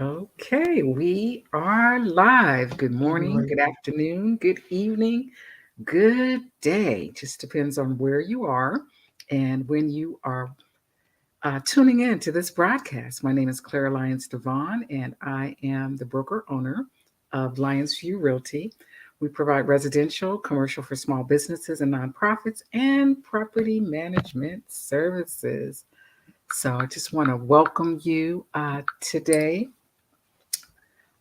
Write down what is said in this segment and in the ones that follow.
Okay, we are live. Good Good morning, good morning. afternoon, good evening, good day. Just depends on where you are and when you are tuning in to this broadcast. My name is Clara Lyons-DeVaughn, and I am the broker owner of Lions View Realty. We provide residential, commercial for small businesses and nonprofits, and property management services. So I just want to welcome you today.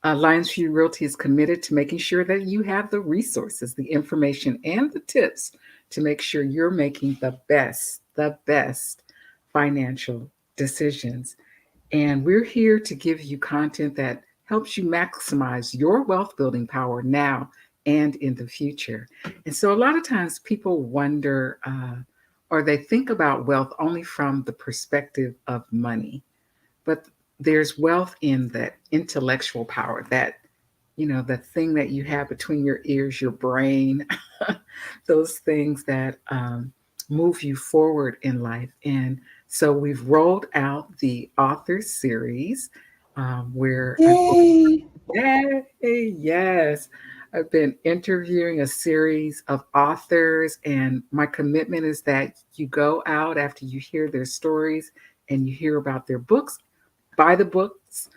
Lions View Realty is committed to making sure that you have the resources, the information, and the tips to make sure you're making the best financial decisions. And we're here to give you content that helps you maximize your wealth building power now and in the future. And so, a lot of times people wonder or they think about wealth only from the perspective of money, but there's wealth in that intellectual power, that the thing that you have between your ears, your brain, those things that move you forward in life. And so we've rolled out the author series where Yay! yes, I've been interviewing a series of authors, and my commitment is that you go out after you hear their stories and you hear about their books. Buy the books,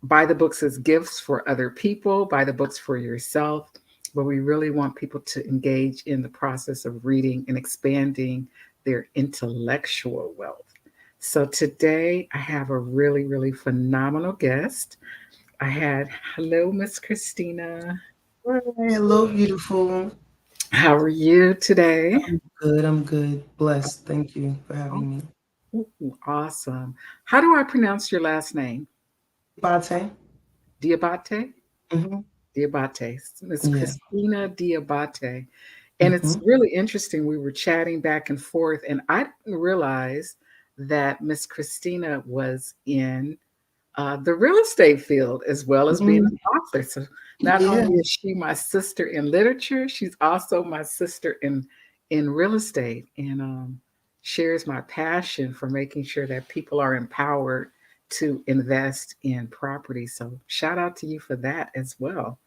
buy the books as gifts for other people, buy the books for yourself. But we really want people to engage in the process of reading and expanding their intellectual wealth. So today I have a really, really phenomenal guest. I had, hello, Miss Christina. Hi, hello, beautiful. How are you today? I'm good. I'm good. Blessed. Thank you for Oh, having me. awesome. How do I pronounce your last name? Diabate. Diabate? Mm-hmm. Diabate. Miss Yeah. Christina Diabate. And it's Mm-hmm. really interesting. We were chatting back and forth, and I didn't realize that Miss Christina was in the real estate field as well as being Mm-hmm. an author. So not Yeah. only is she my sister in literature, she's also my sister in real estate, and shares my passion for making sure that people are empowered to invest in property. So shout out to you for that as well.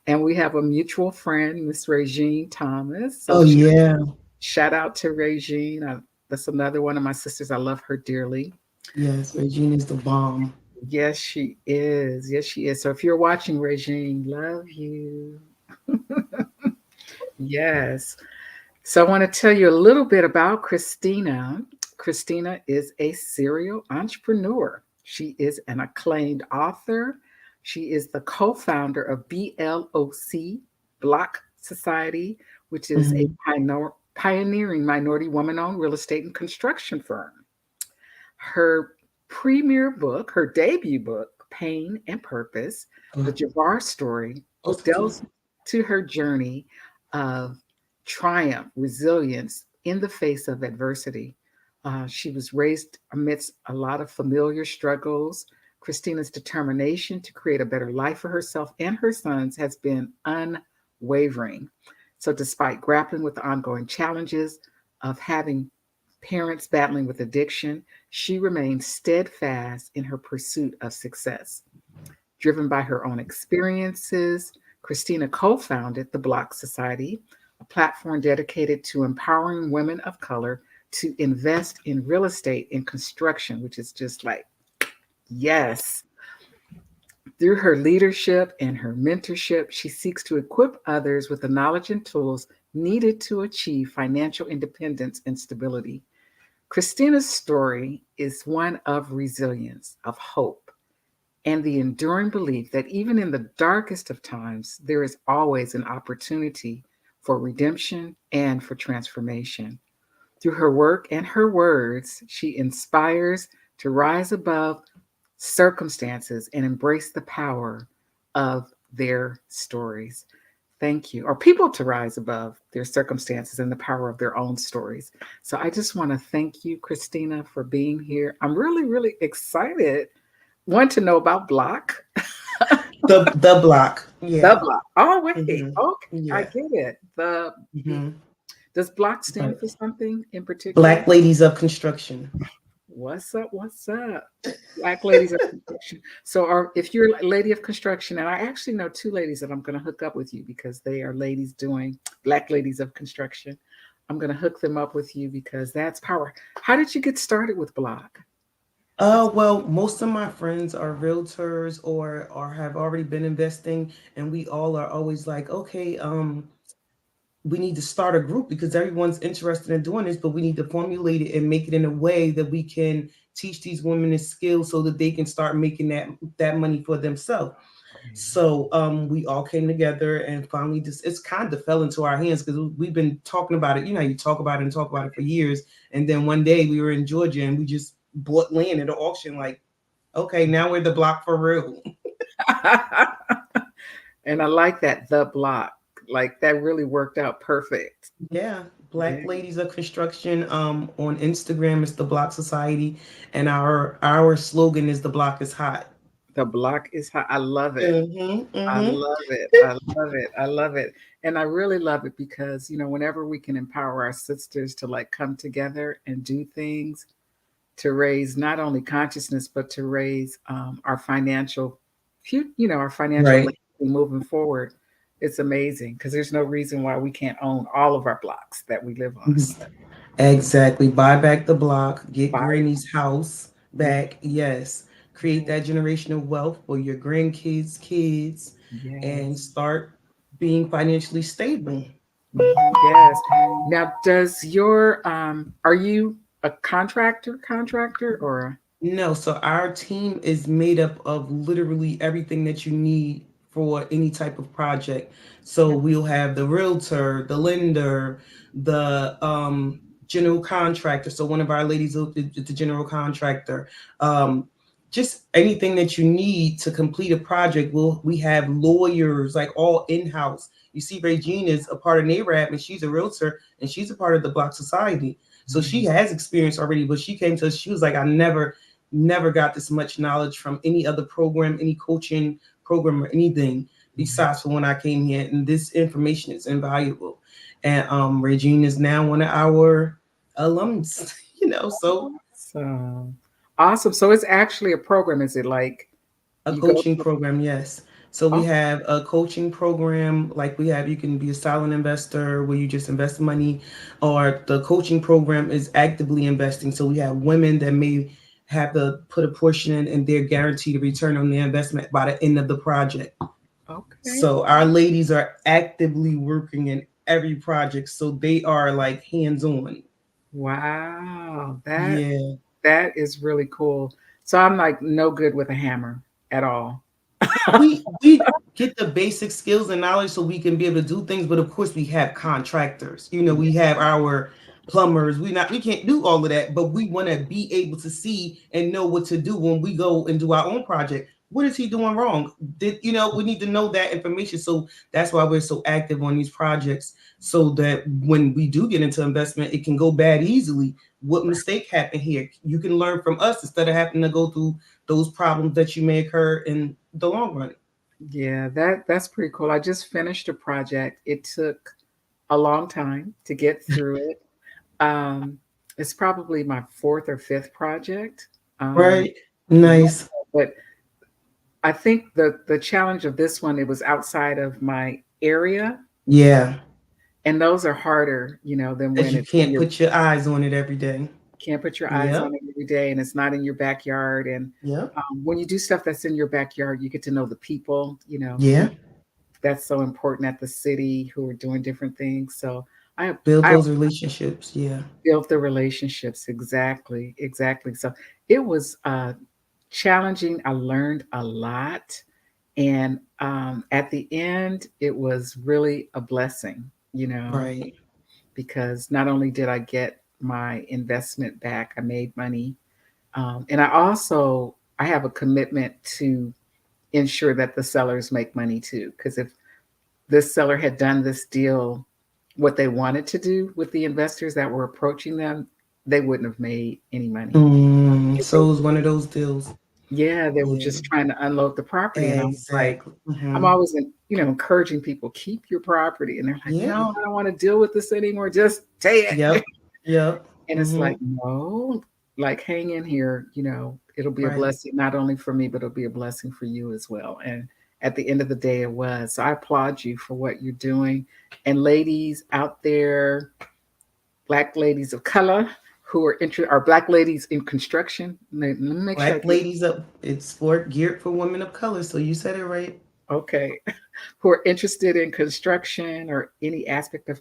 And we have a mutual friend, Miss Regine Thomas. So Oh yeah. shout out to Regine. That's another one of my sisters. I love her dearly. Yes. Regine is the bomb. Yes, she is. Yes, she is. So if you're watching, Regine, love you. Yes. So I want to tell you a little bit about Christina. Christina is a serial entrepreneur. She is an acclaimed author. She is the co-founder of BLOC Society, which is a Mm-hmm. pioneering minority woman-owned real estate and construction firm. Her premier book, her debut book, Pain and Purpose, the Javar Story, delves to her journey of triumph, resilience in the face of adversity. She was raised amidst a lot of familiar struggles. Christina's determination to create a better life for herself and her sons has been unwavering. So, despite grappling with the ongoing challenges of having parents battling with addiction, she remains steadfast in her pursuit of success. Driven by her own experiences, Christina co founded the BLOC Society, a platform dedicated to empowering women of color to invest in real estate and construction, which is just like, yes. Through her leadership and her mentorship, she seeks to equip others with the knowledge and tools needed to achieve financial independence and stability. Christina's story is one of resilience, of hope, and the enduring belief that even in the darkest of times, there is always an opportunity for redemption and for transformation. Through her work and her words, she inspires to rise above circumstances and embrace the power of their stories. Thank you. Or people to rise above their circumstances and the power of their own stories. So I just want to thank you, Christina, for being here. I'm really, really excited. Want to know about Block? The block. The Yeah. Block. Oh, wait. Mm-hmm. Okay. I Yeah. get it. The Mm-hmm. does Block stand But for something in particular? Black ladies of construction. What's up? What's up? Black ladies of construction. So, if you're a lady of construction, and I actually know two ladies that I'm going to hook up with you because they are ladies doing black ladies of construction. I'm going to hook them up with you because that's power. How did you get started with Block? That's Well, most of my friends are realtors or have already been investing, and we all are always like, okay, we need to start a group because everyone's interested in doing this, but we need to formulate it and make it in a way that we can teach these women the skills so that they can start making that money for themselves. So we all came together and finally just it's kind of fell into our hands because we've been talking about it. You know, you talk about it and talk about it for years. And then one day we were in Georgia and we just bought land at an auction, like, okay, now we're the block for real. and I like that, the block. Like that really worked out perfect. Yeah. Yeah. Black Ladies of Construction. On Instagram it's the BLOC Society, and our slogan is the block is hot. The block is hot. I love it. Mm-hmm, I mm-hmm. love it. I love it. I love it. And I really love it because, whenever we can empower our sisters to like come together and do things to raise not only consciousness, but to raise our financial, our financial Right. legacy moving forward. It's amazing because there's no reason why we can't own all of our blocks that we live on. Exactly. Buy back the block, get Buy, Granny's house yeah, back. Yes. Create yeah, that generational wealth for your grandkids, kids, and yes, start being financially stable. yes. Now, are you a contractor or? No, so our team is made up of literally everything that you need for any type of project. So we'll have the realtor, the lender, the general contractor. So one of our ladies is the general contractor. Um, just anything that you need to complete a project. We have lawyers, like all in house. You see, Regine is a part of NARAB and she's a realtor and she's a part of the BLOC Society. So she has experience already, but she came to us. She was like, I never got this much knowledge from any other program, any coaching program or anything besides for when I came here. And this information is invaluable. And Regine is now one of our alums, so Awesome. Awesome. So it's actually a program. Is it like a you go coaching to, program, yes. So we oh, have a coaching program like we have. You can be a silent investor where you just invest money, or the coaching program is actively investing. So we have women that may have to put a portion in and they're guaranteed a return on their investment by the end of the project. okay. So our ladies are actively working in every project. So they are like hands on. Wow. That Yeah. that is really cool. So I'm like no good with a hammer at all. We get the basic skills and knowledge so we can be able to do things, but of course we have contractors, we have our plumbers. We can't do all of that, but we want to be able to see and know what to do when we go and do our own project. What is he doing wrong? We need to know that information. So that's why we're so active on these projects, so that when we do get into investment it can go bad easily. What mistake happened here? You can learn from us instead of having to go through those problems that you may occur in the long run. Yeah, that's pretty cool. I just finished a project. It took a long time to get through it. Um, it's probably my fourth or fifth project. Um, Right. yeah, Nice. but I think the challenge of this one, it was outside of my area, Yeah. and those are harder, than Because when you it's in can't your put your eyes on it every day. can't put your eyes Yep. on it every day, and it's not in your backyard. And Yep. when you do stuff that's in your backyard, you get to know the people, Yeah. that's so important at the city who are doing different things. So I Build I those relationships. Yeah. built the relationships exactly, exactly. So it was challenging. I learned a lot, and at the end, it was really a blessing, you know, Right. because not only did I get my investment back, I made money, and I have a commitment to ensure that the sellers make money too. Because if this seller had done this deal what they wanted to do with the investors that were approaching them, they wouldn't have made any money. If they, So it was one of those deals. yeah, they were Yeah. just trying to unload the property, and I was like, Exactly. I'm always encouraging people keep your property, and they're like, Yeah. no, I don't want to deal with this anymore. Just take it. Yep. Yep. And it's Hmm. like, no. like hang in here, it'll be a Right. blessing not only for me, but it'll be a blessing for you as well. And at the end of the day, it was. So I applaud you for what you're doing. And ladies out there, Black ladies of color who are Black ladies in construction. Let me make sure I Black get ladies up. It's for geared for women of color. So you said it right. okay. Who are interested in construction or any aspect of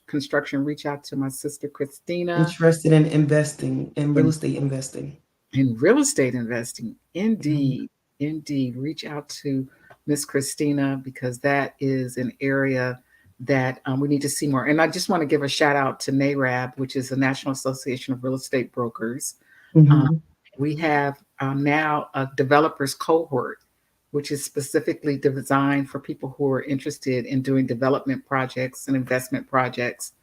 construction, reach out to my sister Christina Interested in investing in real in, estate investing. in real estate investing. Mhm. Indeed, indeed. Reach out to Miss Christina because that is an area that we need to see more. And I just want to give a shout out to NARAB, which is the National Association of Real Estate Brokers. Um, Mhm. we have now a developers cohort, which is specifically designed for people who are interested in doing development projects and investment projects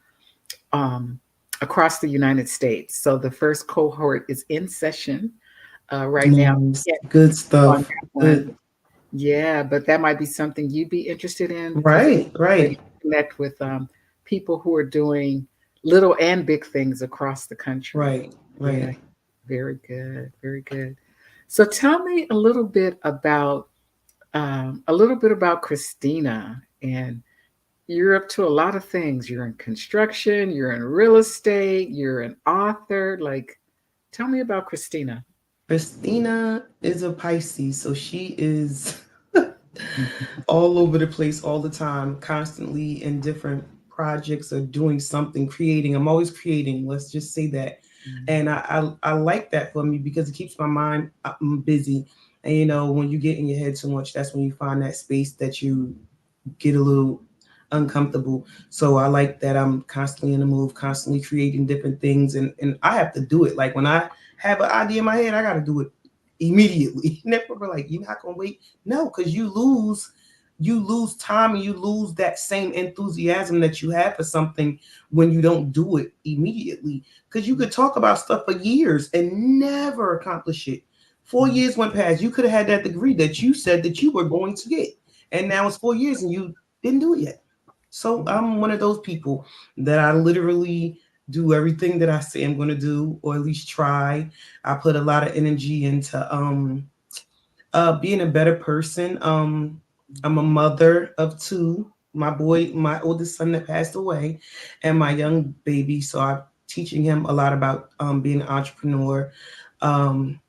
um, across the United States. So the first cohort is in session right now. Nice. Can't Good on stuff. that one. Good. Yeah, but that might be something you'd be interested in because Right. you Right. connect with people who are doing little and big things across the country. Right. Yeah, Right. very good, very good. So tell me a little bit about Christina. And you're up to a lot of things. You're in construction, you're in real estate, you're an author. Like, tell me about Christina. Christina is a Pisces, so she is Mhm. all over the place all the time, constantly in different projects or doing something, creating. I'm always creating. Let's just say that, and I like that for me because it keeps my mind busy. And when you get in your head too much, that's when you find that space that you get a little uncomfortable. So I like that I'm constantly in the move, constantly creating different things, and I have to do it. Like when I have an idea in my head, I got to do it immediately. Never be like, you're not gonna wait. No, because you lose time and you lose that same enthusiasm that you have for something when you don't do it immediately. Because you could talk about stuff for years and never accomplish it. 4 years went past. You could have had that degree that you said that you were going to get, and now it's 4 years and you didn't do it yet. So I'm one of those people that I literally do everything that I say I'm going to do, or at least try. I put a lot of energy into being a better person. I'm a mother of two. My oldest son that passed away, and my young baby. So I'm teaching him a lot about being an entrepreneur. Um,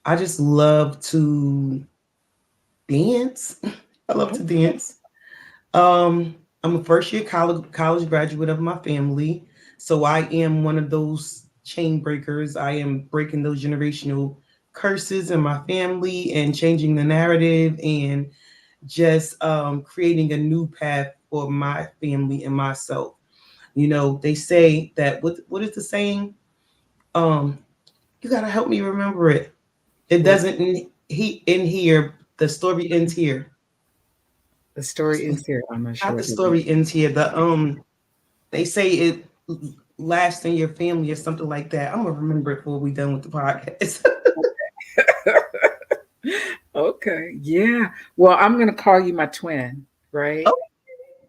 I just love to dance. I love to Okay. dance. Um, I'm a first year college graduate of my family, so I am one of those chain breakers. I am breaking those generational curses in my family and changing the narrative and just creating a new path for my family and myself. They say that what is the saying? Um, you gotta help me remember it. It What doesn't he in here. The story ends here. the story ends here. I'm not sure Not the what it is. story ends here. They say it lasts in your family or something like that. I'm gonna remember it before we done with the podcast. Okay. Yeah. Well, I'm going to call you my twin, right?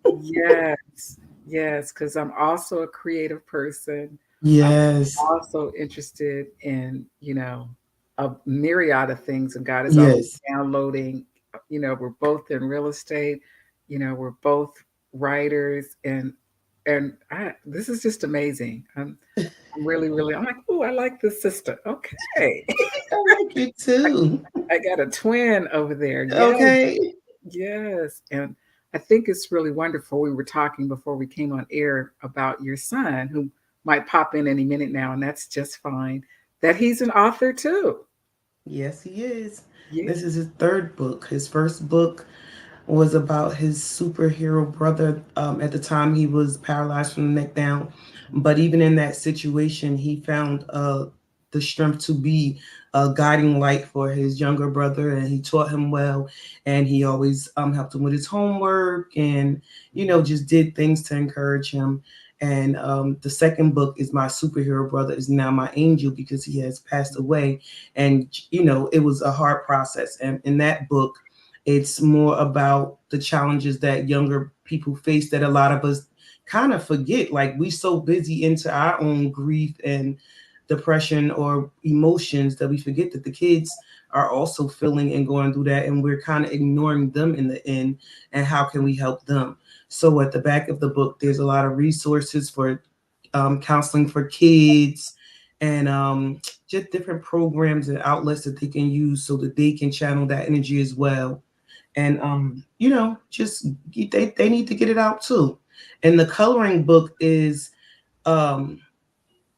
Oh, Yes. Yes. Because I'm also a creative person. I'm yes, also interested in, a myriad of things, and God is always yes, downloading. We're both in real estate. We're both writers, and this is just amazing. I'm really, really. I'm like, oh, I like this sister. Okay, I like you too. I got a twin over there. Yes, Okay. yes, and I think it's really wonderful. We were talking before we came on air about your son, who might pop in any minute now, and that's just fine. That he's an author too. Yes, he is. Yeah. This is his third book. His first book was about his superhero brother. At the time, he was paralyzed from the neck down. But even in that situation, he found the strength to be a guiding light for his younger brother, and he taught him well. And he always helped him with his homework, and just did things to encourage him. And the second book is my superhero brother is now my angel because he has passed away, and it was a hard process. And in that book, it's more about the challenges that younger people face that a lot of us kind of forget. Like we so busy into our own grief and depression or emotions, that we forget that the kids are also feeling and going through that, and we're kind of ignoring them in the end. And how can we help them? So at the back of the book, there's a lot of resources for counseling for kids, and just different programs and outlets that they can use so that they can channel that energy as well. And just they need to get it out too. And the coloring book is um,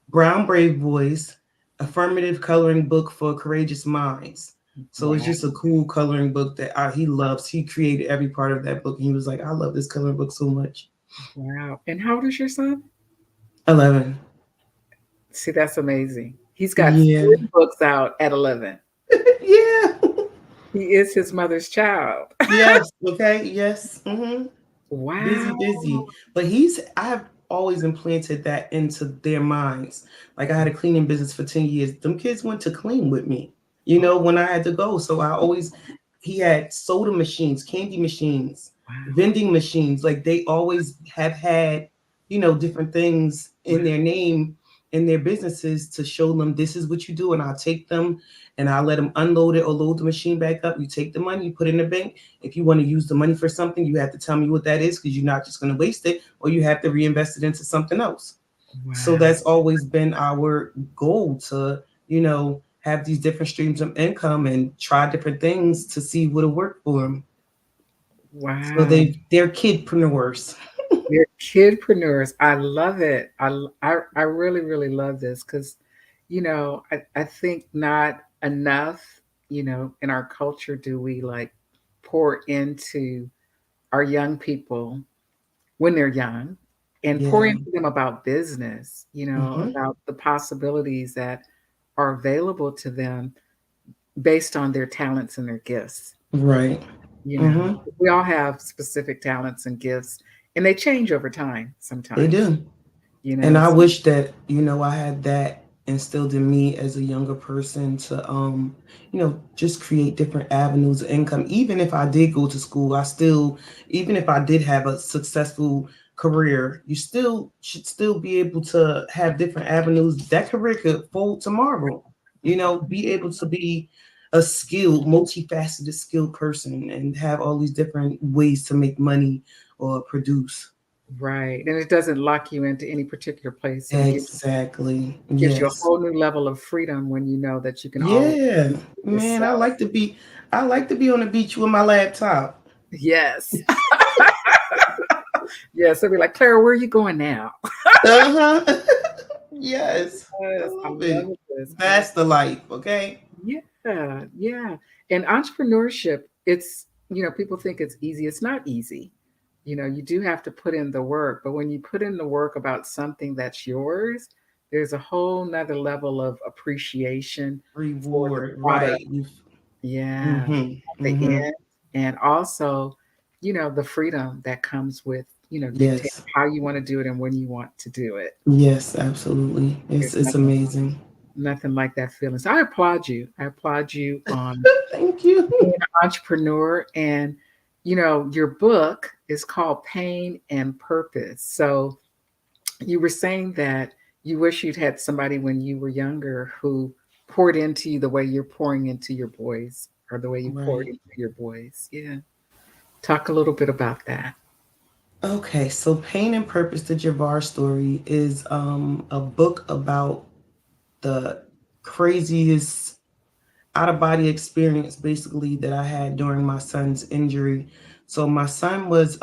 Brown Brave Boys, affirmative coloring book for courageous minds. So it's Wow. just a cool coloring book that he loves. He created every part of that book, and he was like, "I love this coloring book so much." Wow. And how old is your son? 11. See, that's amazing. He's got Yeah. 3 books out at 11. Yeah. He is his mother's child. Yes. Okay. Yes. Busy, Wow. busy. But I have always implanted that into their minds. Like, I had a cleaning business for 10 years. Them kids went to clean with me, Oh, when I had to go. So he had soda machines, candy machines, wow. vending machines. Like, they always have had, different things in their name, in their businesses, to show them this is what you do. And I'll take them and I'll let them unload it or load the machine back up. You take the money, you put it in the bank. If you want to use the money for something, you have to tell me what that is, because you're not just going to waste it, or you have to reinvest it into something else. So Wow. that's always been our goal, to, have these different streams of income and try different things to see what'll work for them. So Wow. they're kidpreneurs. They're kidpreneurs. I love it. I really, really love this because, I think not enough, in our culture do we like pour into our young people when they're young and pour Yeah. into them about business, Hmm. about the possibilities that are available to them based on their talents and their gifts. Right. You know, Hmm. we all have specific talents and gifts, and they change over time They sometimes, do. you And know. I So, wish that, I had that instilled in me as a younger person, to just create different avenues of income. Even if I did go to school, even if I did have a successful career, you still should still be able to have different avenues. That career could fold tomorrow. Be able to be a skilled, multifaceted, skilled person, and have all these different ways to make money or produce. right. And it doesn't lock you into any particular place, and Exactly. gives you a Yes. whole new level of freedom when you know that you can always Yeah. do Man, yourself. I like to be on the beach with my laptop. Yes. Yes. They'll be like, Clara, where are you going now? Uh-huh. Yes. I Yes, I love it. love this. I love That's the life, okay? Yeah, yeah. And entrepreneurship, people think it's easy. It's not easy. You do have to put in the work, but when you put in the work about something that's yours, there's a whole nother level of appreciation for the Reward, product. right. You Yeah, Mhm. at the Mhm. end. And also, the freedom that comes with, dictating Yes. how you want to do it and when you want to do it. Yes, absolutely. There's It's amazing. nothing like that feeling. So I applaud you. I applaud you on Thank you. being an entrepreneur. And your book is called Pain and Purpose. So you were saying that you wish you'd had somebody when you were younger who poured into you the way you're pouring into your boys, or the way you poured Right. into your boys. Yeah, talk a little bit about that. Okay, so Pain and Purpose, the Javar Story, is a book about the craziest out of body experience, basically, that I had during my son's injury. So my son was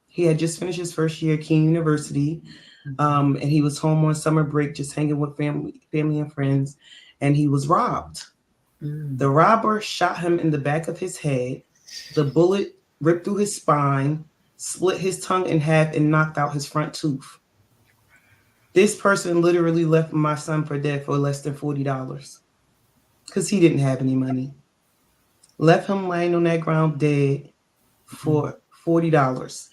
he had just finished his first year at King University, Mhm. and he was home on summer break, just hanging with family and friends, and he was robbed. Mm. The robber shot him in the back of his head. The bullet ripped through his spine, split his tongue in half, and knocked out his front tooth. This person literally left my son for dead for less than $40 because he didn't have any money. Left him laying on that ground dead Mm. for $40.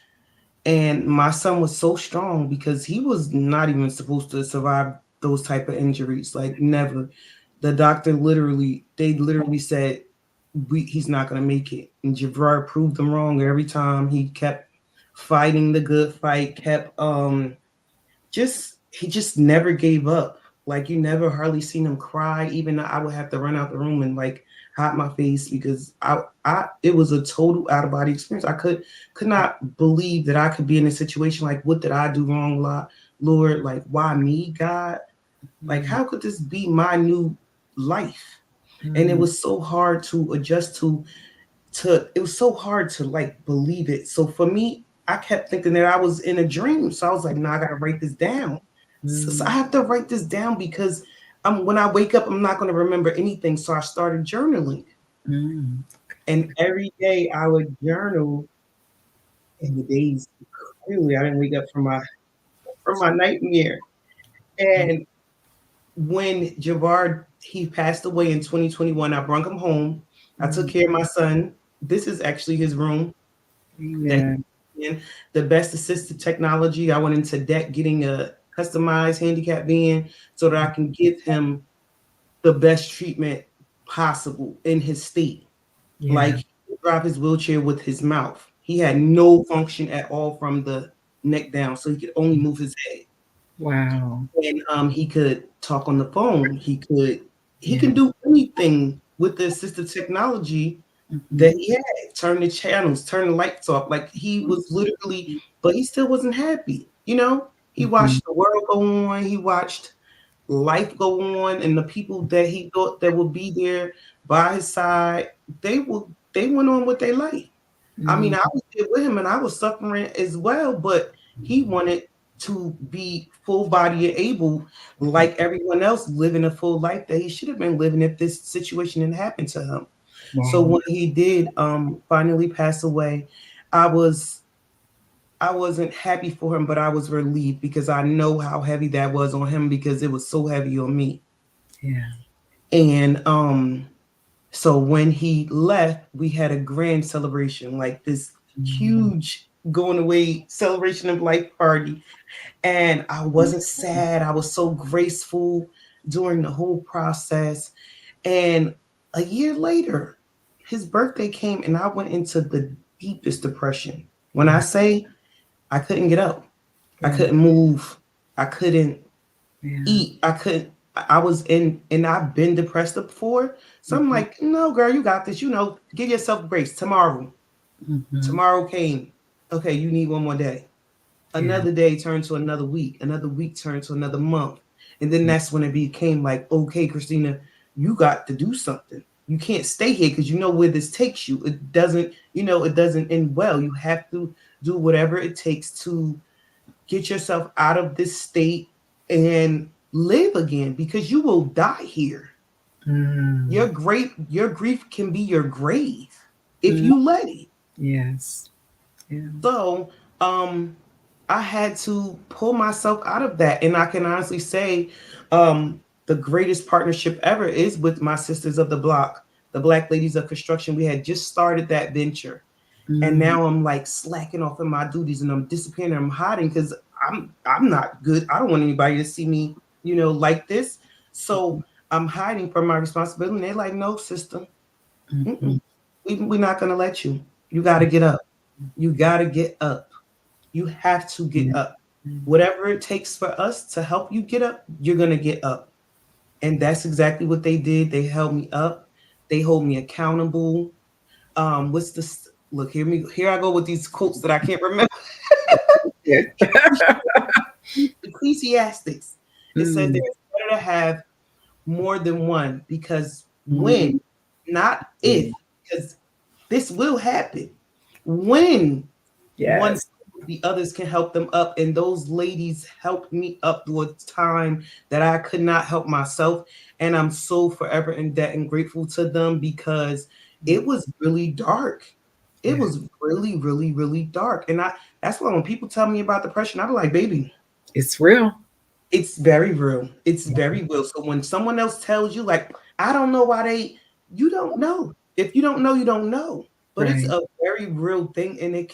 And my son was so strong because he was not even supposed to survive those type of injuries. Like, never. They literally said, he's not going to make it. And Javar proved them wrong every time. He kept fighting the good fight, kept he just never gave up. Like you never hardly seen him cry. Even though I would have to run out the room and like hide my face because I it was a total out of body experience. I could not believe that I could be in a situation like what did I do wrong, Lord? Like why me, God? Like Mm, how could this be my new life? And it mm, was so hard to adjust to it was so hard to like believe it. So for me, I kept thinking that I was in a dream. So I was like, no, I gotta write this down. So I mm, have to write this down because when I wake up, I'm not gonna remember anything. So I started journaling. mm, And every day I would journal in the days clearly I didn't wake up from my nightmare. And when Javar he passed away in 2021, I brought him home. I took mm. care of my son. This is actually his room that Amen. he in. The best assistive technology. I went into debt getting a customized handicap van so that I can give him the best treatment possible in his state. Yeah. Like he could drive his wheelchair with his mouth. He had no function at all from the neck down, so he could only move his head. Wow. And he could talk on the phone. He Yeah. can do anything with the assistive technology that Mhm, he had. Turn the channels, turn the lights off. Like he was literally, but he still wasn't happy. You know, he mhm. watched the world go on. He watched life go on, and the people that he thought that would be there by his side, they went on with their life. I mean, Mm, I was there with him and I was suffering as well, but he wanted to be full body and able, like everyone else, living a full life that he should have been living if this situation had happened to him. So wow. when he did finally pass away, I was I wasn't happy for him, but I was relieved because I know how heavy that was on him because it was so heavy on me. Yeah. And so when he left, we had a grand celebration, like this Mm, huge going away celebration of life party. And I wasn't sad. I was so graceful during the whole process. And a year later, his birthday came and I went into the deepest depression. When I yeah. say I couldn't get up, I Yeah. couldn't move, I couldn't Yeah. eat. I couldn't. I was in, and I've been depressed before. So I'm Mhm, like, no, girl, you got this. You know, give yourself grace. mhm. Tomorrow came. Okay, you need one more day. Yeah. Another day turned to another week. Another week turned to another month. And then Yeah. that's when it became like, okay, Christina, you got to do something. You can't stay here because you know where this takes you. It doesn't, it doesn't end well. You have to do whatever it takes to get yourself out of this state and live again because you will die here. Mm, Your grief can be your grave if mm. you let it. Yes. Yeah. So, um, I had to pull myself out of that, and I can honestly say, the greatest partnership ever is with my sisters of the block, the Black Ladies of Construction. We had just started that venture, and Mm, now I'm like slacking off in my duties and I'm disappearing. I'm hiding because I'm not good. I don't want anybody to see me, like this. So I'm hiding from my responsibility. And they're like, no, sister, mhm. we're not gonna let you. You got to get up. You got to get up. You have to get Yeah. up. Whatever it takes for us to help you get up, you're gonna get up. And that's exactly what they did. They held me up. They hold me accountable. What's this? Look, here I go with these quotes that I can't remember. Yeah. Ecclesiastics. It says that Mm, it's better to have more than one because when, mm. not if, Mm. because this will happen. When one Yes. the others can help them up, and those ladies helped me up through a time that I could not help myself, and I'm so forever in debt and grateful to them because it was really dark. It Yeah. was really, really, really dark. And that's why when people tell me about depression, I'm like, baby, It's real. it's very real. It's Yeah. very real. So when someone else tells you, like, I don't know why you don't know. If you don't know, you don't know. But it's Right. a very real thing, and it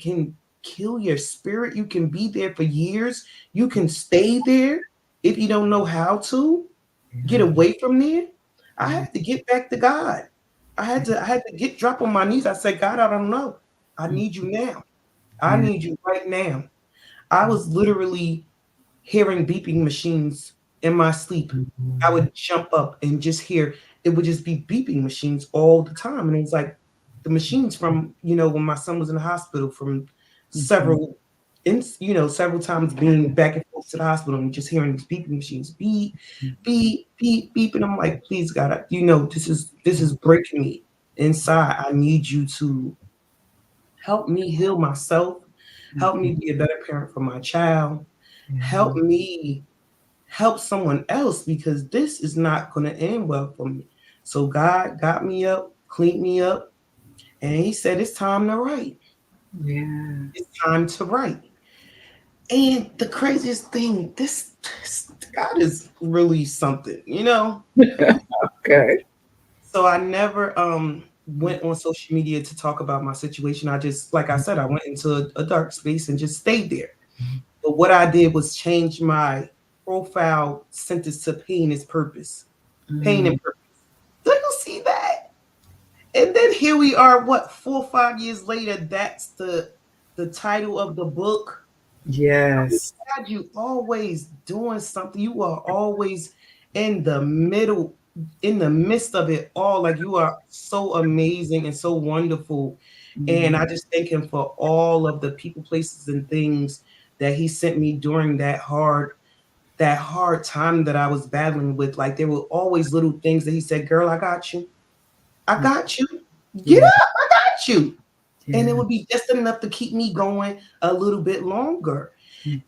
can kill your spirit. You can be there for years. You can stay there if you don't know how to get Yeah. away from there. I Yeah. had to get back to God. I had to get drop on my knees. I said, God, I don't know. I Mm. need you now. I Yeah. need you right now. I was literally hearing beeping machines in my sleep. I Mhm. would jump up and just hear it would just be beeping machines all the time. And it was like the machines from, when my son was in the hospital from Mhm. several several times being back and forth to the hospital and just hearing these beeping machines beep, beep, beep, beep. And I'm like, please God, this is breaking me inside. I need you to help me heal myself, help me Mhm. be a better parent for my child, help Yeah. me help someone else because this is not going to end well for me. So God got me up, cleaned me up, and He said, it's time to write. Yeah. It's time to write. And the craziest thing, this God is really something. Okay. So I never went on social media to talk about my situation. I just, like I said, I went into a dark space and just stayed there. But what I did was change my profile sentence to pain is purpose. Pain and Mm. purpose. Do you see that? And then here we are, what, 4 or 5 years later, that's the title of the book. Yes. God, you always doing something. You are always in the middle, in the midst of it all. Like you are so amazing and so wonderful. And I Mm. just thank him for all of the people, places, and things that he sent me during that hard time that I was battling with. Like there were always little things that he said, girl, I got you. I Mm. got you. Get Yeah. up, I got you. And it Yeah. would be just enough to keep me going a little bit longer.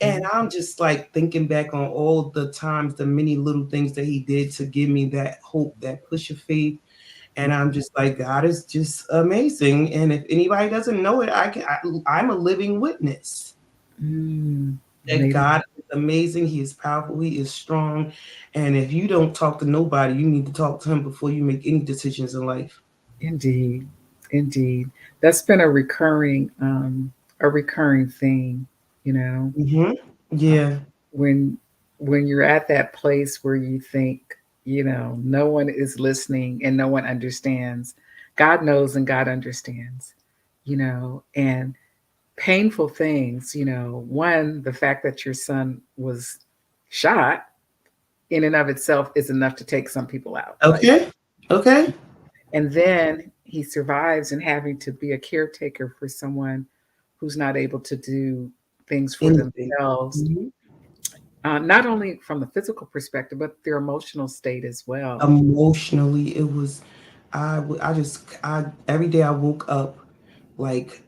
And Mhm. I'm just like thinking back on all the times, the many little things that he did to give me that hope, that push of faith. And I'm just like, God is just amazing. And if anybody doesn't know it, I'm a living witness Mm. that Maybe. God is amazing. He is powerful. He is strong. And if you don't talk to nobody, you need to talk to him before you make any decisions in life. Indeed. Indeed. That's been a recurring thing, you know. Hmm. uh, Yeah. when you're at that place where you think, no one is listening and no one understands. God knows and God understands, and painful things, one, the fact that your son was shot in and of itself is enough to take some people out, like, Okay. Okay. and then he survives and having to be a caretaker for someone who's not able to do things for Anything. themselves, Mhm. not only from the physical perspective, but their emotional state as well. Emotionally, it was I every day I woke up like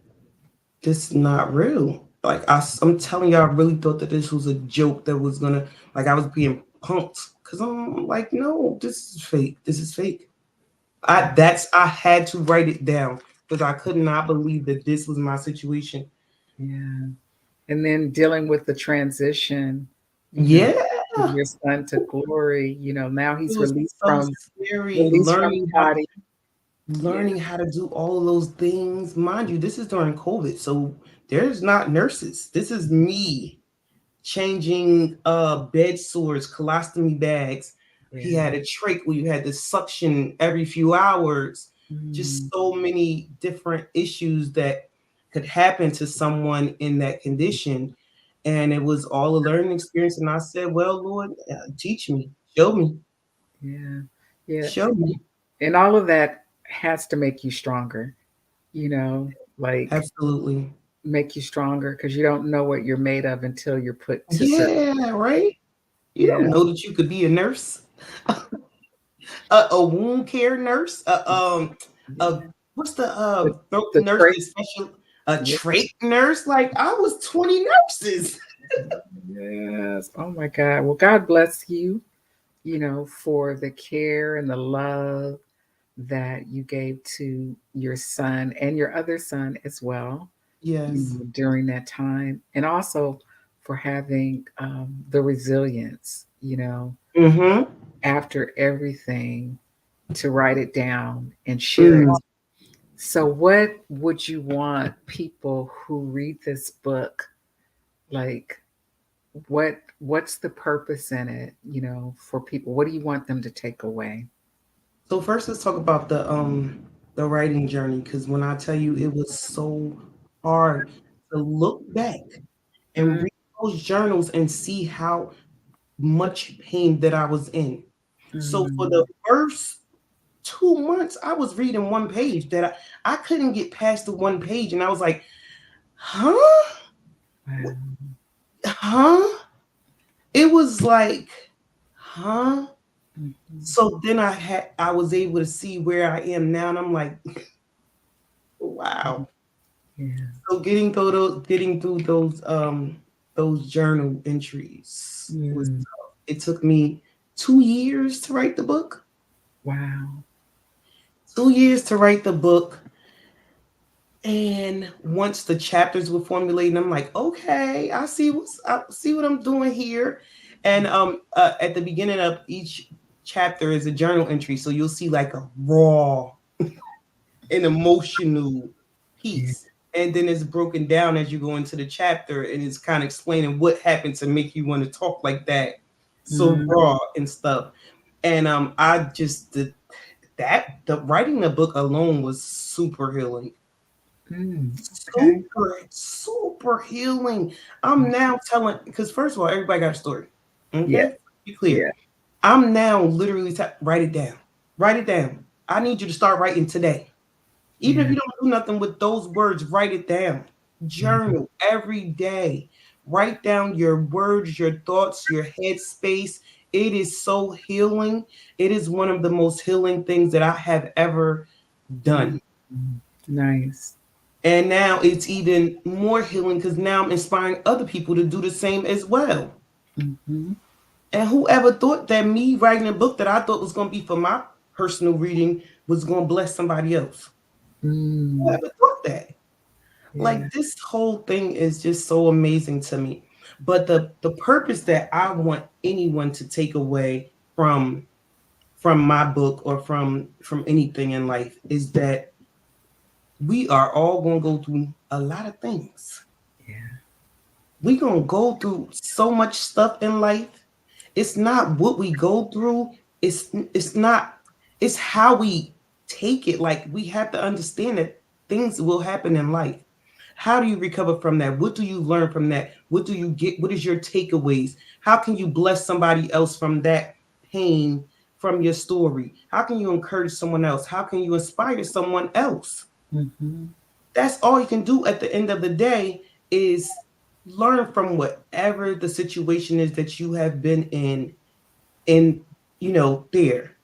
this is not real. Like I'm telling you, I really thought that this was a joke that was gonna like I was being punked because I'm like, no, this is fake. This is fake. I had to write it down because I could not believe that this was my situation. Yeah. And then dealing with the transition, you know, Yeah, of your son to glory, now it he's was so scary released from the body. Yeah. learning how to do all of those things. Mind you, this is during COVID, so there's not nurses. This is me changing bed sores, colostomy bags. He Yeah. had a trach where you had to suction every few hours. Just Mm. so many different issues that could happen to someone in that condition. And it was all a learning experience. And I said, well, Lord, teach me, Yeah. Yeah. show me. And all of that has to make you stronger, you know, like Absolutely. make you stronger because you don't know what you're made of until you're put to certain. Yeah, right. You don't Yeah. know that you could be a nurse, a wound care nurse, a Yeah. what's the The, throat the nurse, trait. the special a Yeah. trach nurse? Like I was 20 nurses. Yes. Oh my God. Well, God bless you, for the care and the love that you gave to your son and your other son as well, Yes. during that time, and also for having the resilience, Mm-hmm. after everything, to write it down and share it. Mm. So, what would you want people who read this book, like, what's the purpose in it, for people? What do you want them to take away? So first, let's talk about the writing journey because when I tell you it was so hard to look back and Mm. read those journals and see how much pain that I was in. So for the Mm. first 2 months, I was reading one page that I couldn't get past the one page. And I was like, huh? What? Wow. Huh? It was like, huh? Mhm. So then I was able to see where I am now. And I'm like, Mhm. wow. Yeah. So getting through those journal entries was Mm. tough. It took me 2 years to write the book. Wow. 2 years to write the book. And once the chapters were formulated, I'm like, okay, I see what I'm doing here. And at the beginning of each chapter is a journal entry, so you'll see like a raw and emotional Yeah. piece. And then it's broken down as you go into the chapter, and it's kind of explaining what happened to make you want to talk like that, so Mm. raw and stuff. And I just did that. The writing the book alone was super healing. Mm. Okay. Super healing. I'm now telling, because first of all, everybody got a story. Yeah. Okay, be clear. Yeah. I'm now literally write it down. Write it down. I need you to start writing today. Even if Yeah. you don't do nothing with those words, write it down. Yeah. Journal every day. Write down your words, your thoughts, your headspace. It is so healing. It is one of the most healing things that I have ever done. Mm. Nice. And now it's even more healing because now I'm inspiring other people to do the same as well. Hmm. And whoever thought that me writing a book that I thought was going to be for my personal reading was going to bless somebody else? Mm. Whoever thought that? Yeah. Like this whole thing is just so amazing to me. But the purpose that I want anyone to take away from my book or from anything in life is that we are all going to go through a lot of things. Yeah. We're going to go through so much stuff in life. It's not what we go through, it's not, it's how we take it. Like we have to understand that things will happen in life. How do you recover from that? What do you learn from that? What do you get? What is your takeaways? How can you bless somebody else from that pain, from your story? How can you encourage someone else? How can you inspire someone else? Hmm. That's all you can do at the end of the day is learn from whatever the situation is that you have been in. And there,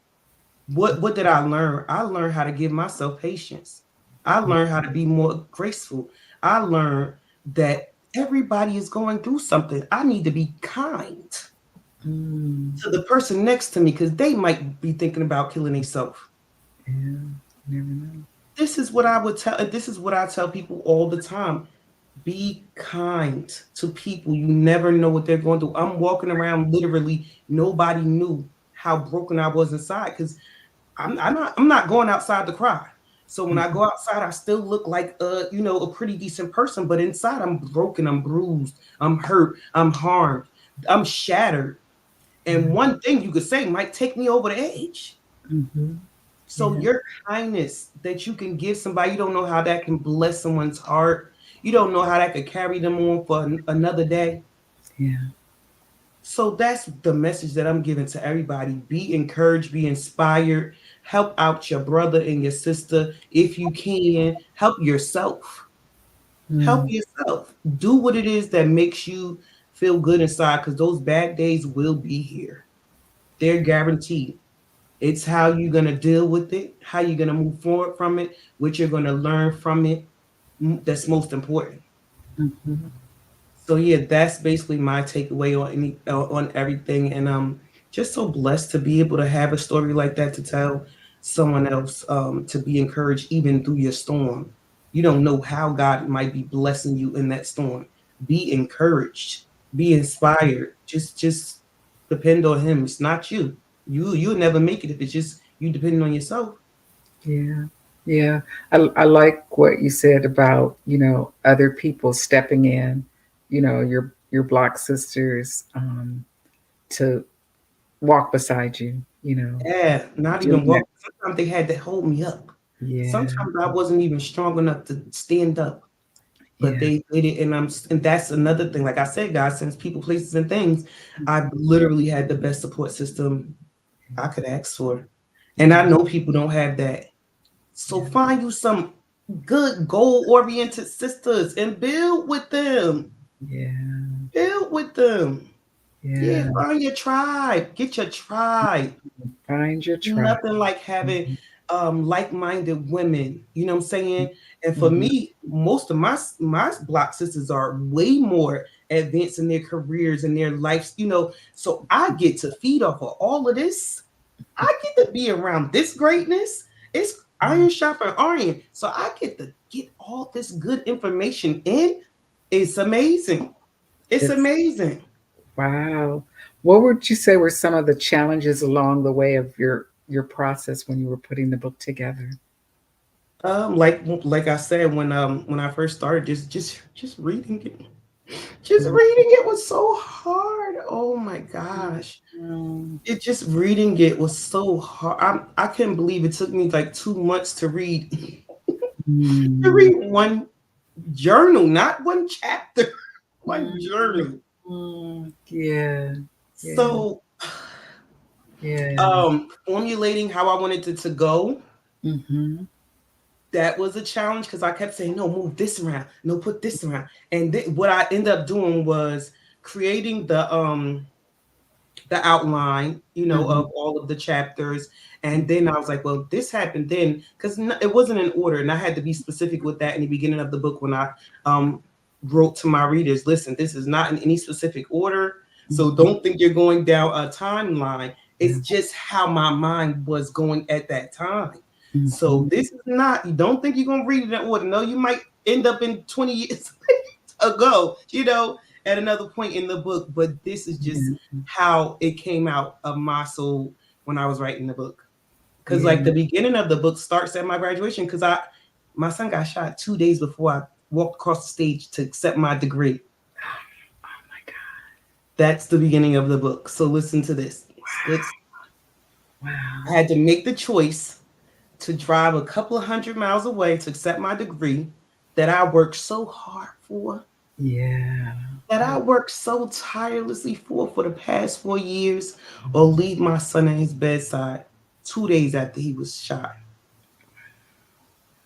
what did I learn? I learned how to give myself patience. I learned how to be more graceful. I learned that everybody is going through something. I need to be kind Mm. to the person next to me because they might be thinking about killing themselves. Yeah. Never know. This is what I tell people all the time. Be kind to people. You never know what they're going through. I'm walking around literally, nobody knew how broken I was inside because I'm not going outside to cry. So when I Mhm. go outside, I still look like a pretty decent person, but inside I'm broken, I'm bruised, I'm hurt, I'm harmed, I'm shattered. And Yeah. one thing you could say might take me over the edge. Hmm. So Yeah. your kindness that you can give somebody, you don't know how that can bless someone's heart. You don't know how that could carry them on for another day. Yeah. So that's the message that I'm giving to everybody. Be encouraged, be inspired, help out your brother and your sister if you can. Help yourself. Help Mm. yourself. Do what it is that makes you feel good inside because those bad days will be here. They're guaranteed. It's how you're going to deal with it, how you're going to move forward from it, what you're going to learn from it. That's most important. Hmm. So yeah, that's basically my takeaway on everything, and just so blessed to be able to have a story like that to tell someone else, to be encouraged even through your storm. You don't know how God might be blessing you in that storm. Be encouraged, be inspired. Just depend on Him. It's not you. You'll never make it if it's just you depending on yourself. Yeah. Yeah. I like what you said about, other people stepping in, your block sisters, to walk beside you, Yeah, not doing even that. walk. Sometimes they had to hold me up. Yeah. Sometimes I wasn't even strong enough to stand up. but Yeah. they did it, and that's another thing. Like I said, God sends people, places, and things. I Mhm. literally had the best support system I could ask for, and I Yeah. know people don't have that. So Yeah. find you some good goal oriented sisters and build with them. Yeah. Build with them. Yeah, Yeah. find your tribe. Get your tribe. Find your tribe. Nothing like having Mhm. like-minded women. You know what I'm saying? And for Mhm. me, most of my block sisters are way more advanced in their careers and their lives. So I get to feed off of all of this. I get to be around this greatness. It's iron sharpen iron. So I get to get all this good information in. It's amazing. It's It's amazing. wow. What would you say were some of the challenges along the way of your process when you were putting the book together? Like I said when I first started, just reading it. Just Mm. reading it was so hard. Oh my gosh. Mm. It just reading it was so hard. I couldn't believe it took me like 2 months to read to Mm. read one journal, not one chapter, one Mm. journal. Yeah. Yeah. So Yeah. formulating how I wanted it to go, Mhm. that was a challenge because I kept saying, no, move this around, no, put this around. And what I ended up doing was creating the outline, Mhm. of all of the chapters. And then I was like, well, this happened then, because it wasn't in order. And I had to be specific with that in the beginning of the book when I um, wrote to my readers, listen, this is not in any specific order. So Mhm. don't think you're going down a timeline. Yeah. It's just how my mind was going at that time. So Mhm. this is not, you don't think you're going to read it in order. No, you might end up in 20 years ago, at another point in the book. But this is just Yeah. how it came out of my soul when I was writing the book. Because like Yeah. the beginning of the book starts at my graduation. Because my son got shot 2 days before I walked across the stage to accept my degree. Oh my God. That's the beginning of the book. So listen to this. I Wow. had to make the choice to drive a couple of 100 miles away to accept my degree that I worked so hard for, Yeah. that I worked so tirelessly for the past 4 years, or leave my son at his bedside 2 days after he was shot.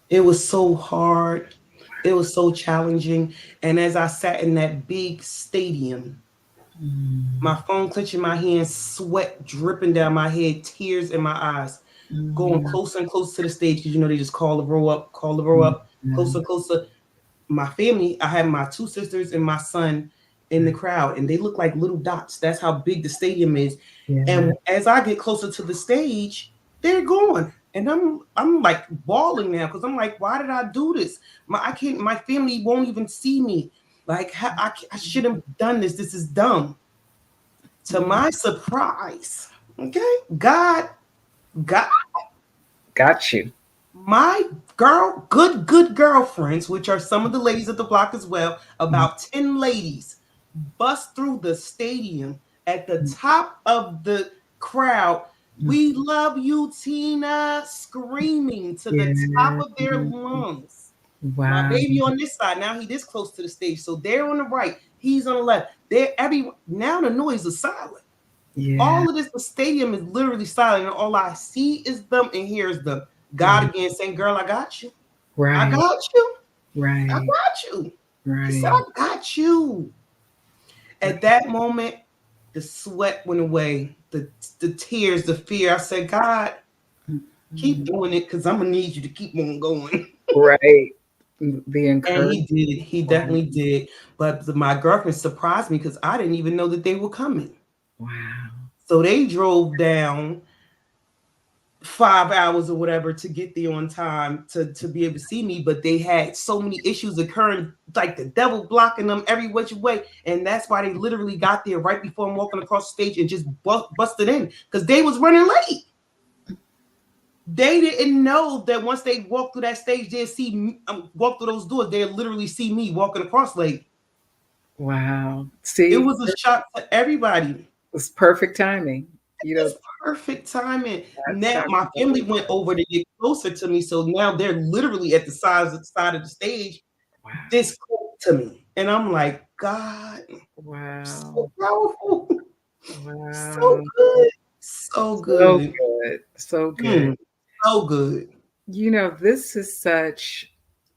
It was so hard. It was so challenging. And as I sat in that big stadium, Mm. my phone clenching my hands, sweat dripping down my head, tears in my eyes, going Mm. closer and closer to the stage because they just call the row Mm. up, closer and closer. My family, I had my two sisters and my son in the crowd, and they look like little dots. That's how big the stadium is. Yeah. And as I get closer to the stage, they're gone. And I'm like bawling now because I'm like, why did I do this? I can't. My family won't even see me. Like I should have done this. This is dumb. To Mm. my surprise, okay, God, Got you. my good girlfriends, which are some of the ladies at the block as well, Mm. about 10 ladies, bust through the stadium at the Mm. top of the crowd. Mm. We love you, Tina, screaming to the top Yeah. of their lungs. My Wow. baby on this side, now he this close to the stage. So they're on the right, he's on the left. They're every now the noise is silent. Yeah. All of this, the stadium is literally silent, and all I see is them and hear is them. God Yeah. again saying, girl, I got you. I Right. got you. I Right. got you. He said, Right. I got you. At Right. that moment, the sweat went away, the tears, the fear. I said, God, keep Mhm. doing it because I'm going to need you to keep on going. Right. The And he encouragement. did. He definitely did. But my girlfriend surprised me because I didn't even know that they were coming. Wow. So they drove down 5 hours or whatever to get there on time to be able to see me, but they had so many issues occurring, like the devil blocking them every which way, and that's why they literally got there right before I'm walking across the stage and just busted in because they was running late. They didn't know that once they walk through that stage, they'll see me, walk through those doors, they'll literally see me walking across late. Wow. It See, was a shock to everybody. it's perfect timing. You know, It's perfect timing. that's Now how my God family went over to get closer to me, so now they're literally at the side of the stage, wow. this to me. And I'm like, God, so Wow. powerful. So Wow. good. So So good. good. So good. Mm, so good. This is such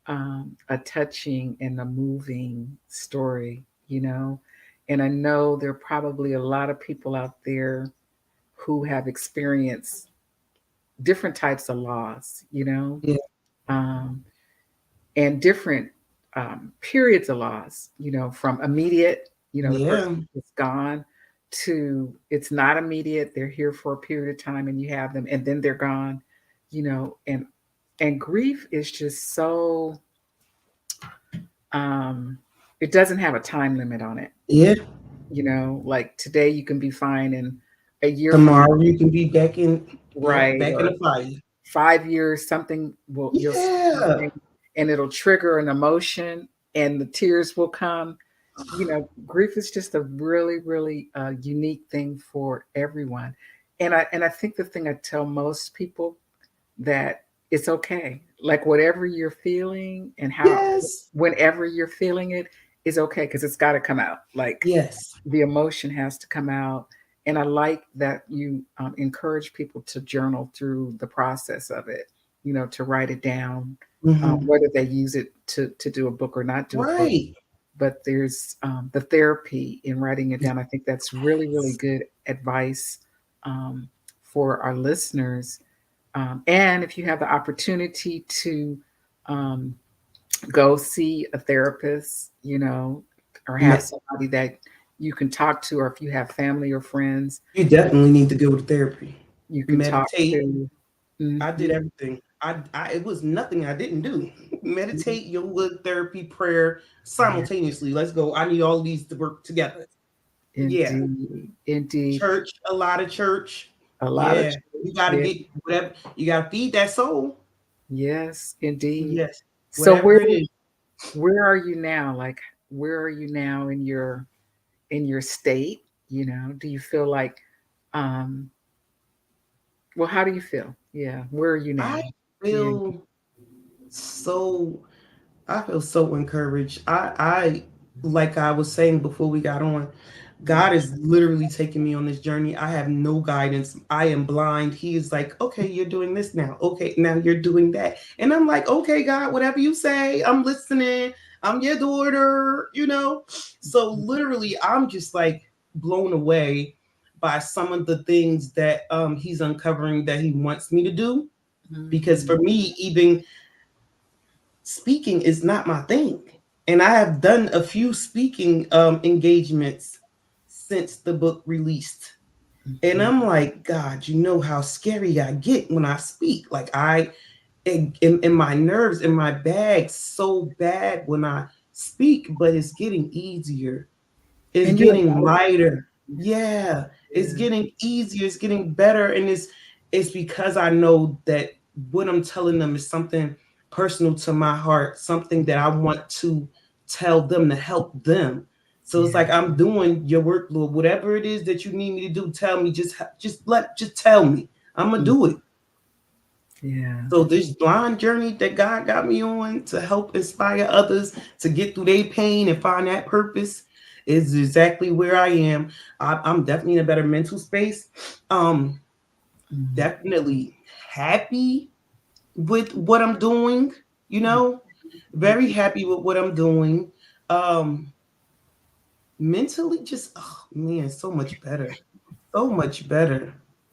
a touching and a moving story, and I know there are probably a lot of people out there who have experienced different types of loss, Yeah. um, and different periods of loss, from immediate, the person Yeah. is gone, to it's not immediate, they're here for a period of time and you have them and then they're gone, and grief is just so um it doesn't have a time limit on it. Yeah. Like today you can be fine and a year from now, Tomorrow you can be back in, yep, right, back in or the fire. 5 years, something will you'll see Yeah. something and it'll trigger an emotion and the tears will come. Grief is just a really, really unique thing for everyone. And I think the thing I tell most people that it's okay. Like whatever you're feeling and how Yes. whenever you're feeling it is okay because it's got to come out. Like Yes. the emotion has to come out. And I like that you encourage people to journal through the process of it, to write it down, Hmm. whether they use it to do a book or not do a book. Right. But there's the therapy in writing it down. I think that's really, really good advice um, for our listeners. And if you have the opportunity to um, go see a therapist, or have Me- somebody that you can talk to, or if you have family or friends, You definitely need to go to therapy. you can talk Meditate. to. I did Mhm. everything. It was nothing I didn't do. Mhm. Meditate, yoga, therapy, prayer simultaneously. Let's go. I need all these to work together. Yeah. Indeed, indeed, Church, a lot of church. a lot of Yeah. You church. got to Yeah, get whatever. You got to feed that soul. yes, indeed. Yes. So Whatever it is. where are you now? Like, where are you now in your state? Do you feel like, um, well, how do you feel? Yeah, where are you now? I Yeah. feel so I feel so encouraged. I like I was saying before we got on, God is literally taking me on this journey. I have no guidance. I am blind. He is like, okay, you're doing this now. Okay, now you're doing that. And I'm like, okay, God, whatever you say, I'm listening. I'm your daughter. So literally, I'm just like blown away by some of the things that he's uncovering that he wants me to do. Because Mhm. for me, even speaking is not my thing. And I have done a few speaking engagements since the book released. And Mhm. I'm like, God, you know how scary I get when I speak. Like in my nerves, in my bag so bad when I speak, but it's getting easier. It's And you getting embody lighter. it. Yeah, it's Yeah. getting easier. It's getting better, and it's because I know that what I'm telling them is something personal to my heart, something that I want to tell them to help them. So it's Yeah. like I'm doing your work, Lord. Whatever it is that you need me to do, tell me. Just tell me. I'm gonna Mm. do it. Yeah. So this blind journey that God got me on to help inspire others to get through their pain and find that purpose is exactly where I am. I'm definitely in a better mental space. Um, Mm. Definitely happy with what I'm doing. You know, very happy with what I'm doing. Um, Mentally, just oh man, so much better, so much better.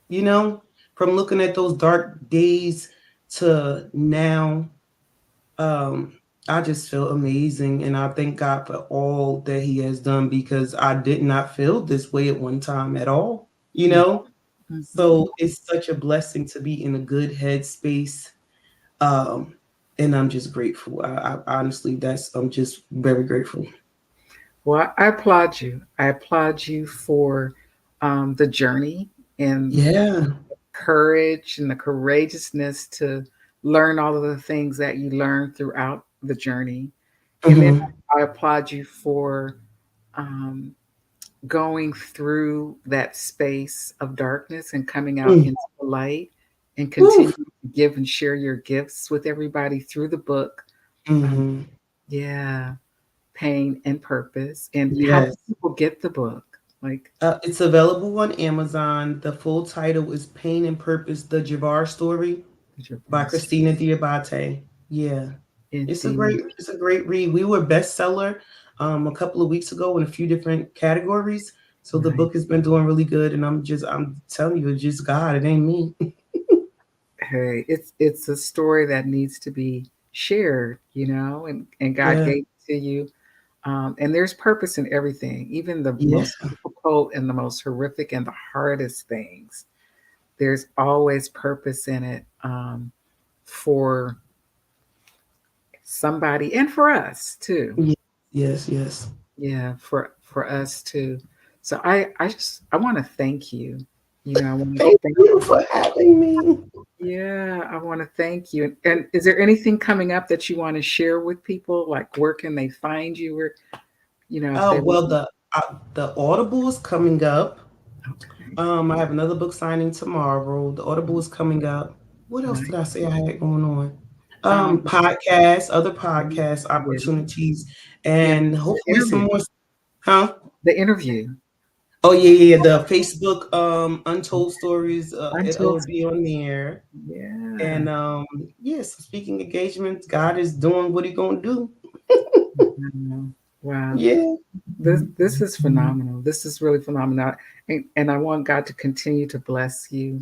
You know, from looking at those dark days to now. Um, I just feel amazing, and I thank God for all that He has done because I did not feel this way at one time at all. You Mm. know, Mhm. so it's such a blessing to be in a good headspace. Um, and I'm just grateful. I honestly, I'm just very grateful. Well, I applaud you. I applaud you for the journey and Yeah. courage and the courageousness to learn all of the things that you learned throughout the journey. And then Hmm. I applaud you for um, going through that space of darkness and coming out Mm. into the light and Woo. continue to give and share your gifts with everybody through the book. Um, Hmm. yeah, Pain, and Purpose. And how do Yes. people get the book? Like, It's available on Amazon. The full title is Pain and Purpose: The Javar Story your by first, Christina Diabate. Yeah. indeed. It's a great read. We were bestseller a couple of weeks ago in a few different categories. So the Right. book has been doing really good, and I'm telling you, it's just God. It ain't me. Hey, it's a story that needs to be shared, and God Yeah. gave it to you. And there's purpose in everything, even the Yeah. most difficult and the most horrific and the hardest things. There's always purpose in it, for somebody and for us too. Yes. Yes. Yes. Yeah, for us too. So I want to thank you. I want to Thank thank. you for having me. Yeah, I want to thank you. And is there anything coming up that you want to share with people? Like, where can they find you? Or, if they want. Well, the Audible is coming up. Okay. I have another book signing tomorrow. The Audible is coming up. What else Nice. did I say I had going on? Um, Podcasts, other podcast yeah, opportunities, yeah, and the hopefully some interview, more. Huh? the interview. Oh yeah, yeah, yeah. The Facebook Untold Stories. It'll Until, be on there. yeah. And yes, speaking engagements. God is doing what He gonna do. Wow. Wow. Yeah. This is phenomenal. This is really phenomenal. And I want God to continue to bless you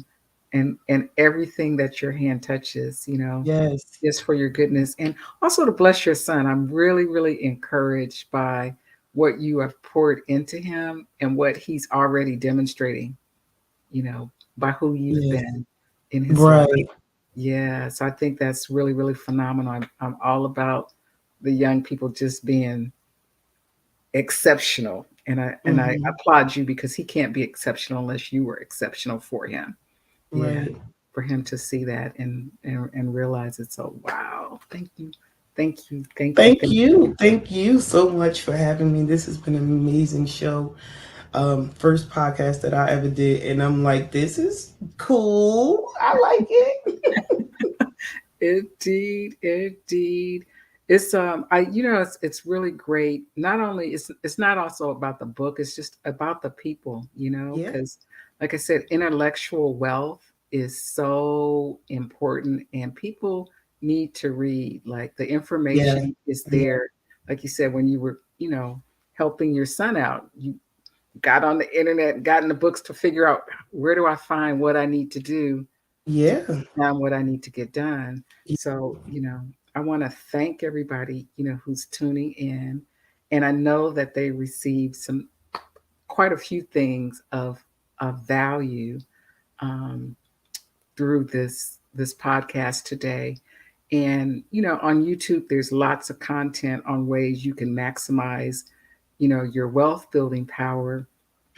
and everything that your hand touches, Yes. just for your goodness and also to bless your son. I'm really, really encouraged by what you have poured into him and what he's already demonstrating, you know, by who you've Yes. been in his life. Right. Yeah. So I think that's really, really phenomenal. I'm all about the young people just being exceptional. And I Hmm. applaud you because he can't be exceptional unless you were exceptional for him. Yeah, Right. for him to see that and realize it. So wow, thank you, thank you, thank you, Thank thank you. Thank you so much for having me. This has been an amazing show. First podcast that I ever did, and I'm like, this is cool. I like it. you. Indeed, indeed. It's it's really great. Not only it's not also about the book, it's just about the people, Yeah. because like I said, intellectual wealth is so important and people need to read. Like the Yeah. information is Yeah. there. Like you said, when you were, helping your son out, you got on the internet, got in the books to figure out where do I find what I need to do to Yeah. get done what I need to get done. So, I want to thank everybody, who's tuning in. And I know that they received quite a few things of value, um, through this podcast today. And, on YouTube, there's lots of content on ways you can maximize, your wealth building power.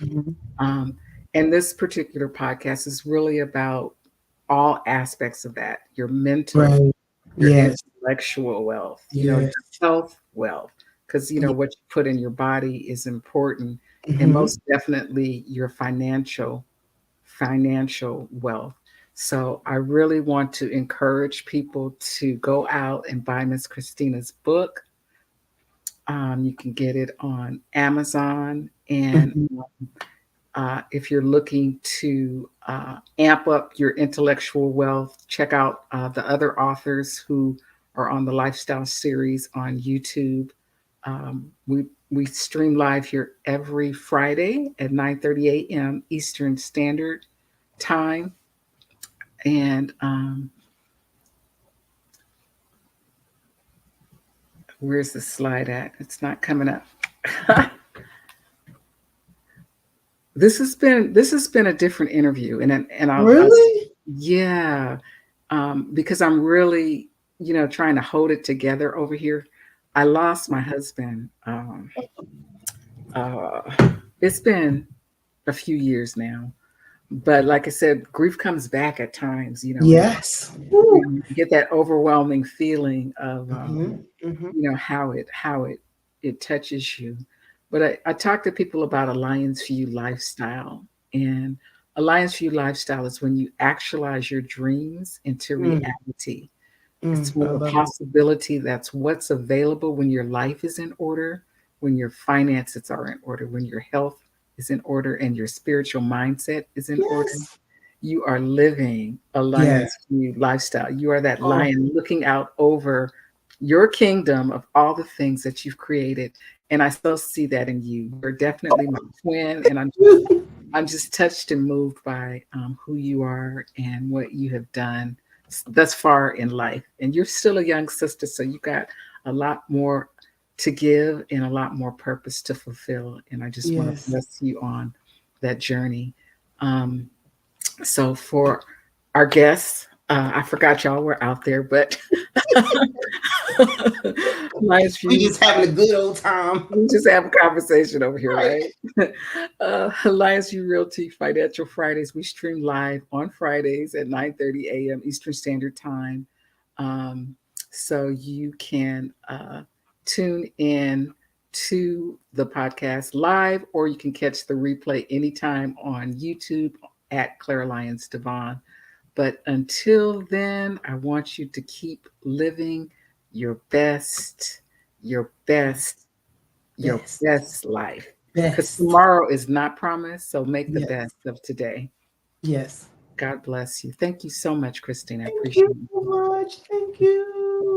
Mhm. um, and this particular podcast is really about all aspects of that: your mental, Right. your Yes. intellectual wealth, your Yes. health wealth, because Yeah. what you put in your body is important, and Hmm. most definitely your financial wealth. So I really want to encourage people to go out and buy Miss Christina's book. You can get it on Amazon, and Hmm. if you're looking to amp up your intellectual wealth, check out the other authors who are on the Lifestyle series on YouTube. We stream live here every Friday at 9:30 a.m. Eastern Standard Time, and where's the slide at? It's not coming up. This has been a different interview, and I'll Really? yeah, because I'm really trying to hold it together over here. I lost my husband. It's been a few years now, but like I said, grief comes back at times, and Yes. Woo. you get that overwhelming feeling of Hmm. Hmm. how it touches you. But I talk to people about a Lions View lifestyle, and a Lions View lifestyle is when you actualize your dreams into Mm, reality. It's when I the love it. possibility that's what's available when your life is in order. when your finances are in order, when your health is in order, and your spiritual mindset is in order, Yes. you are living a Yes. lion's view lifestyle. You are that Oh, lion looking out over your kingdom of all the things that you've created. And I still see that in you. You're definitely my twin, and I'm just touched and moved by who you are and what you have done thus far in life. And you're still a young sister, so you got a lot more to give and a lot more purpose to fulfill. And I just want to yes. bless you on that journey. Um, so for our guests, I forgot y'all were out there, but Lions We View, just having a good old time. we just have a conversation over here, Right. right? Lions View Realty Financial Fridays. We stream live on Fridays at 9:30 a.m. Eastern Standard Time. Um, so you can tune in to the podcast live, or you can catch the replay anytime on YouTube at Clara Lyons-DeVaughn. But until then, I want you to keep living your best, your best, your Best. best life. Because Best. tomorrow is not promised. So make the Yes. best of today. Yes. God bless you. Thank you so much, Christina. I Thank you appreciate so you. much. Thank you.